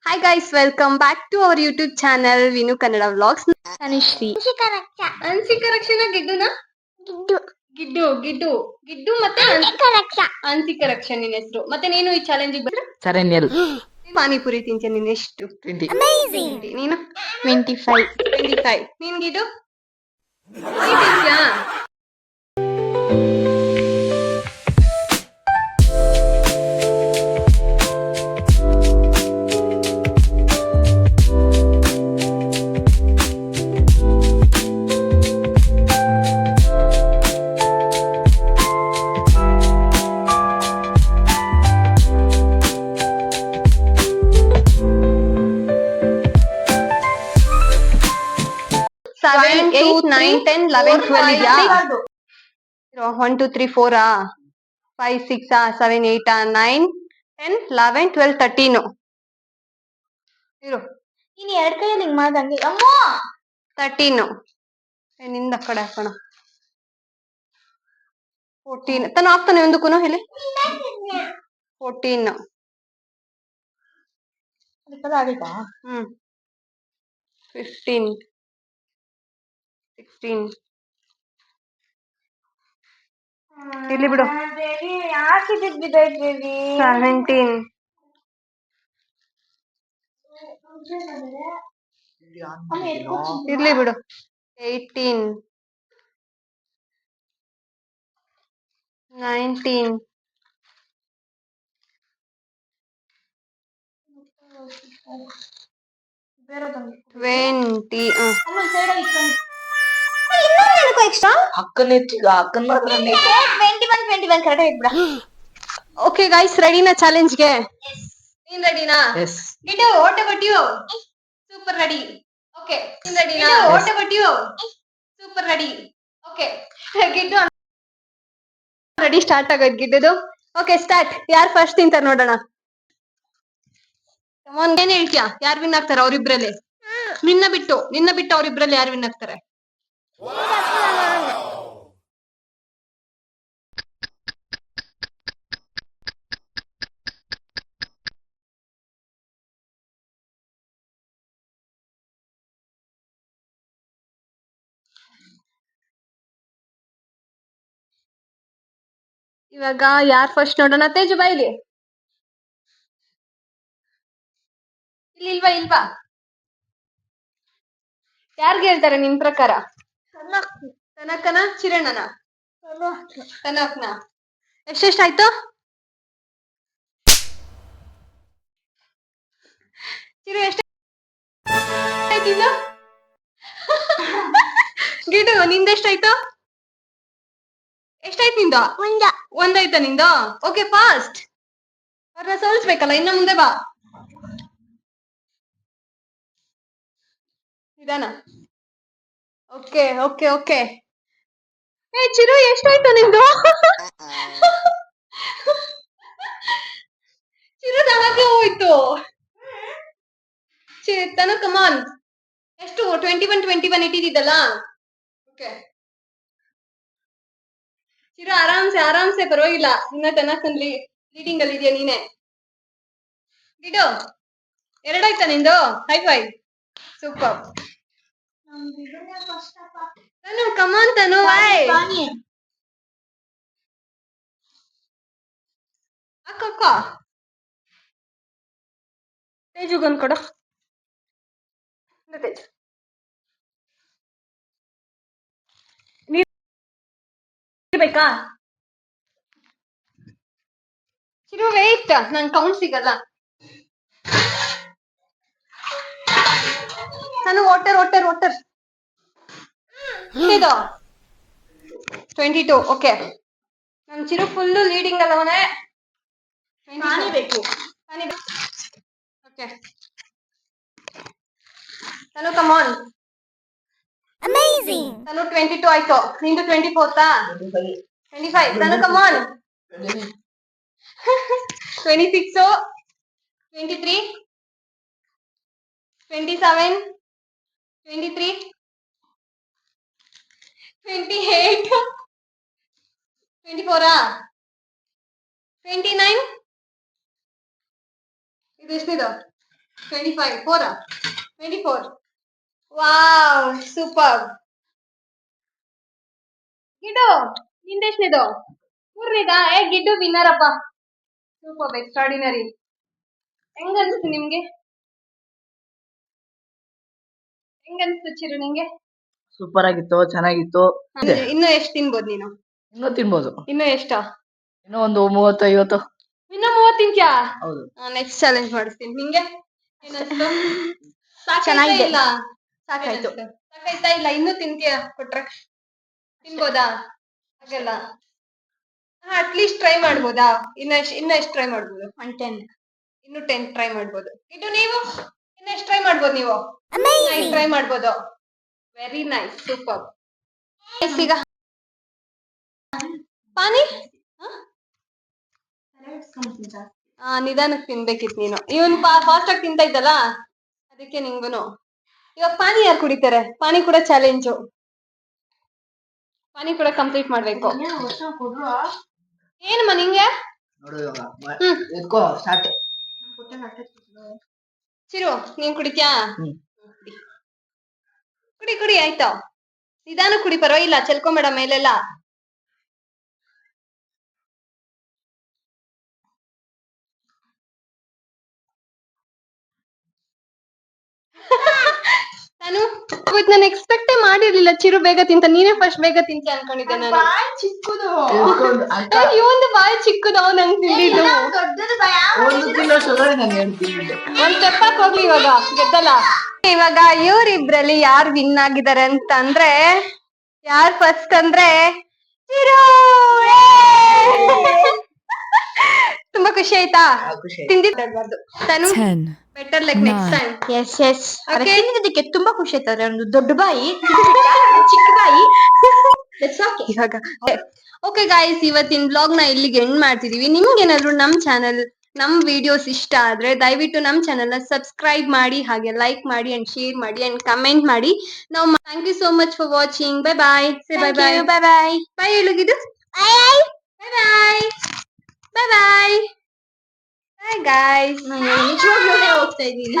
Hi guys, welcome back to our YouTube channel Vinu Kannada Vlogs. Tanishri. Anshika Rakshana ಗಿಡ್ಡುನಾ ಗಿಡ್ಡು ಗಿಡ್ಡು ಗಿಡ್ಡು ಮತ್ತೆ ಅನ್ಸಿಕಾ ರಕ್ಷಣ್ ನಿನ್ನ ಹೆಸರು. ಮತ್ತೆ ನೀನು ಈ ಚಾಲೆಂಜಿಗೆ ಬಂದ್ರೆ ಸರಣ್ಯಲ್ ಪಾನಿಪುರಿ ತಿಂತೀನಿ. ನಿನ್ನ ಎಷ್ಟು? 20. 20. ನೀನು 25. 25. ನೀನ್ ಗಿಡ್ಡು ಪುರಿ ತಿಂತ್ಯಾ? Seven, 8, 9, 10, 11, 12 ಇದೆಯಾ? 1, 2, 3, 4 5, 6 7, 8 9, 10, 11, 12, 13 ಇರು. ನೀನ್ ಎರಡ್ ಕೈಯಲ್ಲಿ ಹಿಂಗ್ ಮಾಡ್ದಂಗೆ ಅಮ್ಮ 13 ನಿಂದ ಆ ಕಡೆ ಹಾಕೋಣ. 14 ತನು ಆಗ್ತಾನೆ ಒಂದಕ್ಕೂ ಹೇಳಿ. 14 ಆಗಿತ್ತಾ 15 16 ಇಲ್ಲಿ ಬಿಡು. ಯಾಕೆ ಬಿದ್ದೈತೆ 17 ಇರ್ಲಿ ಬಿಡು. 18 19 20 ಎಕ್ಸ್ಟ್ರಾ ಅಕ್ಕನ ಅಕ್ಕನ ಕರೆಕ್ಟ್ ಇಟ್ಬಿಡ. ಓಕೆ ಗೈಸ್, ರೆಡಿನಾ ಚಾಲೆಂಜ್ಗೆ? ನೀನ್ ರೆಡಿನಾ? ಎಸ್. ಗಿಡ್ಡು ಓಟ ಕೊಟ್ಟಿಯೋ? Super ready. ಓಕೆ ನೀನ್ ರೆಡಿನಾ? ಓಟ ಕೊಟ್ಟಿಯೋ? Super ready. ಓಕೆ ಗಿಡ್ಡು ರೆಡಿ. ಸ್ಟಾರ್ಟ್ ಆಗೋದು ಗಿಡ್ಡದು. Okay start. ಯಾರು ಫಸ್ಟ್ ತಿಂತಾರ ನೋಡೋಣ. ಏನ್ ಹೇಳ್ತೀಯಾ? ಯಾರು ವಿನ್ ಆಗ್ತಾರ ಅವ್ರಿಬ್ರಲ್ಲಿ? ನಿನ್ನ ಬಿಟ್ಟು ಅವ್ರಿಬ್ರಲ್ಲಿ ಯಾರು ವಿನ್ ಆಗ್ತಾರೆ? ಇವಾಗ ಯಾರು ಫಸ್ಟ್ ನೋಡೋಣ? ತೇಜು ಬಾ ಇಲ್ಲಿ. ಇಲ್ವಾ ಯಾರ್ಗೆ ಹೇಳ್ತಾರೆ ನಿನ್ ಪ್ರಕಾರ? ತನಕನ ಚಿರಣನ? ತನಕ್ನ? ಎಷ್ಟೆಷ್ಟಾಯ್ತು? ಚಿರು ಎಷ್ಟಾಯ್ತು? ಗಿಡು ನಿಂದೆಷ್ಟಾಯ್ತು? ಎಷ್ಟಾಯ್ತು ನಿಂದು? ಒಂದಾಯ್ತಾ ನಿಂದು? Okay fast. ಅವ್ರನ್ನ ಸೋಲ್ಸ್ಬೇಕಲ್ಲ, ಇನ್ನ ಮುಂದೆ ಬಾ. ನಿಧಾನ. Okay okay okay. ಏ ಚಿರು ಎಷ್ಟಾಯ್ತು ನಿಂದು? ಚಿರು ತನಕ ಹೋಯ್ತು. ತನು ಕಮಾನ್. ಎಷ್ಟು? 21 ಇಟ್ಟಿದ್ದಲ್ಲ. ಓಕೆ ಚಿರು ಆರಾಮ್ಸೆ ಪರವಾಗಿಲ್ಲ. ಇನ್ನ ತನಕಲ್ಲಿ ಲೀಡಿಂಗ್ ಅಲ್ಲಿ ಇದೆಯಾ ನೀನೆ. ಗಿಡು ಎರಡಾಯ್ತಾ ನಿಂದು? High five. Super. Tanu come on Tanu. ಅಕ್ಕ ತೇಜುಗೊಂದು ಕೊಡು. ತೇಜು ಬೇಕಾ? ಚಿರು ವೇಟ್, ನನ್ ಕೌಂಟ್ ಸಿಗಲ್ಲ. ನಾನು ವಾಟರ್ 22. ಓಕೆ ನಮ್ ಚಿರು ಫುಲ್ಲು ಲೀಡಿಂಗ್ ಅಲ್ಲವನೇ. ಬೇಕು ಓಕೆ ತನು ಕಮಾನ್. ತನು 22 ಆಯ್ತು. ನಿಂದು 24 25. ತನು ಕಮಾನ್. 26 23 27 23 28 24 29. ಇದು ಎಷ್ಟಿದು? 25 4 24 ವಾವ್ ಸೂಪರ್ ಗಿಡ್ಡು ನಿಂದೆಷ್ಟನೇದು ಮೂರನೇದಾ ಗಿಡ್ಡು ವಿನ್ನರ್ ಅಪ್ಪ ಸೂಪರ್ ಎಕ್ಸ್ಟ್ರಾಡಿನರಿ ಹೆಂಗ ಅನ್ಸ್ತು ನಿಮ್ಗೆ ಹೆಂಗ ಅನ್ಸ್ತು ಚಿರು ನಿಂಗೆ ಸೂಪರ್ ಆಗಿತ್ತು ಚೆನ್ನಾಗಿತ್ತು ಇನ್ನು ಎಷ್ಟು ತಿನ್ಬೋದು ನೀನು ಇನ್ನೂ ತಿನ್ಬೋದು ಇನ್ನು ಎಷ್ಟ ಇನ್ನೂ ಒಂದು 30-50 ಇನ್ನು 30 ತಿಂತ್ಯಾ ಹೌದು ನೆಕ್ಸ್ಟ್ ಚಾಲೆಂಜ್ ಮಾಡಿಸ್ತೀನಿ ನಿಂಗೆ ಏನನ್ಸ್ತು ಚೆನ್ನಾಗಿದೆ. ಇಲ್ಲ ಸಾಕಾಯ್ತು. ಸಾಕಾಯ್ತಾ ಇಲ್ಲ ಇನ್ನೂ ತಿಂತೀಯ ಕೊಟ್ರೆ ತಿನ್ಬೋದಾ ಹಾಗಲ್ಲ ಅಟ್ಲೀಸ್ಟ್ ಟ್ರೈ ಮಾಡ್ಬೋದಾ ಇನ್ನ ಎಷ್ಟು ಟ್ರೈ ಮಾಡ್ಬೋದು 10 ಇನ್ನು 10 ಟ್ರೈ ಮಾಡ್ಬೋದು ಇದು ನೀವು ಇನ್ನ ಎಷ್ಟು ಟ್ರೈ ಮಾಡ್ಬೋದು ನೀವು 9 ಟ್ರೈ ಮಾಡ್ಬೋದು ವೆರಿ ನೈಸ್ ಸೂಪರ್ ಈಗ ಪಾನಿ ನಿಧಾನಕ್ಕೆ ತಿನ್ಬೇಕಿತ್ತು ನೀನು ಇವನ್ ಫಾಸ್ಟ್ ಆಗಿ ತಿಂತಾ ಇದ್ದಲ್ಲ ಅದಕ್ಕೆ ನಿಂಗುನು ಇವಾಗ ಪಾನಿ ಯಾರು ಕುಡಿತಾರೆ ಪಾನಿ ಕೂಡ ಚಾಲೆಂಜು ಪಾನಿ ಕೂಡ ಕಂಪ್ಲೀಟ್ ಮಾಡ್ಬೇಕು ಏನಮ್ಮ ನಿಂಗೆ ನೋಡು ಇವಾಗ ಎತ್ಕೋ ಸ್ಟಾರ್ಟ್ ಚಿರು ನೀನ್ ಕುಡಿತ್ಯಾ ಹ್ಮ್. ಕುಡಿ ಕುಡಿ ಆಯ್ತಾ ನಿಧಾನ ಕುಡಿ ಪರವಾಗಿಲ್ಲ ಚೆಲ್ಕೊಂಬೇಡ ಮೇಲೆಲ್ಲ ನಾನು ನಾನು ಎಕ್ಸ್ಪೆಕ್ಟೇ ಮಾಡಿರ್ಲಿಲ್ಲ ಚಿರು ಬೇಗ ತಿಂತ ನೀನೇ ಫಸ್ಟ್ ಬೇಗ ತಿಂತ ಅನ್ಕೊಂಡಿದ್ದೆ ನಾನು ಚಿಕ್ಕದು ಇವಂದು ಬಾಯಿ ಚಿಕ್ಕದು ನಂಗೆ ತಿಂದಿದ್ದು ದೊಡ್ಡದು ಭಯ ಒಂದು ತಿನ್ನೋಷ್ಟೊಳಗೆ ನಾನು ಹೇಳ್ತೀನಿ ಒಂದ್ ತೆಪ್ಪಾಕ್ ಹೋಗ್ಲಿ ಇವಾಗ ಗೆದ್ದಲ್ಲ ಇವಾಗ ಇವ್ರಿಬ್ರಲ್ಲಿ ಯಾರು ವಿನ್ ಆಗಿದ್ದಾರೆ ಅಂತ ಅಂದ್ರೆ ಯಾರ್ ಫಸ್ಟ್ ಅಂದ್ರೆ ಚಿರು ತುಂಬಾ ಖುಷಿ ಆಯ್ತಾ ಖುಷಿ ತಿಂದಿದ್ದು ತಾನು 10, better like next time yes Okay. ತಿನ್ನೋದಕ್ಕೆ ತುಂಬಾ ಖುಷಿ ಆಯ್ತವ್ರೆ ಒಂದು ದೊಡ್ಡ ಬಾಯಿ ಚಿಕ್ಕ ಬಾಯಿ ಇವಾಗ ಓಕೆ ಗಾಯ್ಸ್ ಇವತ್ತಿನ ಬ್ಲಾಗ್ ನ ಇಲ್ಲಿಗೆ ಎಂಡ್ ಮಾಡ್ತಿದೀವಿ ನಿಮ್ಗೆ ಏನಾದ್ರು ನಮ್ ಚಾನಲ್ ನಮ್ ವಿಡಿಯೋಸ್ ಇಷ್ಟ ಆದ್ರೆ ದಯವಿಟ್ಟು ನಮ್ ಚಾನಲ್ ನ ಸಬ್ಸ್ಕ್ರೈಬ್ ಮಾಡಿ ಹಾಗೆ ಲೈಕ್ ಮಾಡಿ ಅಂಡ್ ಶೇರ್ ಮಾಡಿ ಅಂಡ್ ಕಮೆಂಟ್ ಮಾಡಿ ನಾವು thank you so much for watching bye bye bye bye bye bye bye ಹೇಳುಗಿದು bye bye bye bye bye guys ನಿಜವಾಗ್ಲೂ ಹೋಗ್ತಾ ಇದ್ದೀನಿ